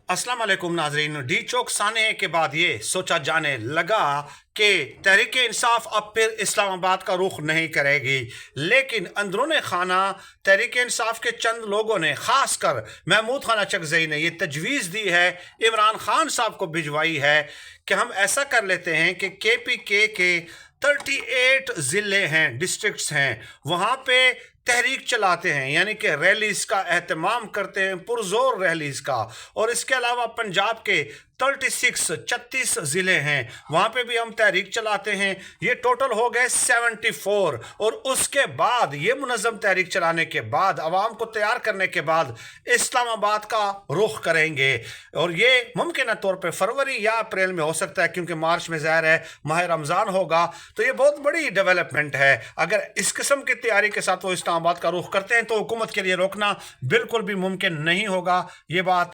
अस्सलाम वालेकुम नाजरीन। डी चौक साने के बाद ये सोचा जाने लगा कि तहरीक इंसाफ अब फिर इस्लामाबाद का रुख नहीं करेगी, लेकिन अंदरूनी खाना तहरीक इंसाफ के चंद लोगों ने, खासकर महमूद खान अचकजई ने, ये तजवीज़ दी है, इमरान खान साहब को भिजवाई है कि हम ऐसा कर लेते हैं कि KPK के 38 ज़िले हैं, डिस्ट्रिक्ट्स हैं, वहाँ पे तहरीक चलाते हैं, यानी कि रैलीज का एहतमाम करते हैं, पुरजोर रैलीज का। और इसके अलावा पंजाब के 36 ज़िले हैं, वहाँ पे भी हम तहरीक चलाते हैं। ये टोटल हो गए 74। और उसके बाद ये मुनज़्ज़म तहरीक चलाने के बाद, आवाम को तैयार करने के बाद इस्लामाबाद का रुख करेंगे। और ये मुमकिन तौर पे फरवरी या अप्रैल में हो सकता है, क्योंकि मार्च में ज़ाहिर है माह रमज़ान होगा। तो ये बहुत बड़ी डेवलपमेंट है। अगर इस किस्म की तैयारी के साथ वो इस्लामाबाद का रुख करते हैं तो हुकूमत के लिए रोकना बिल्कुल भी मुमकिन नहीं होगा। ये बात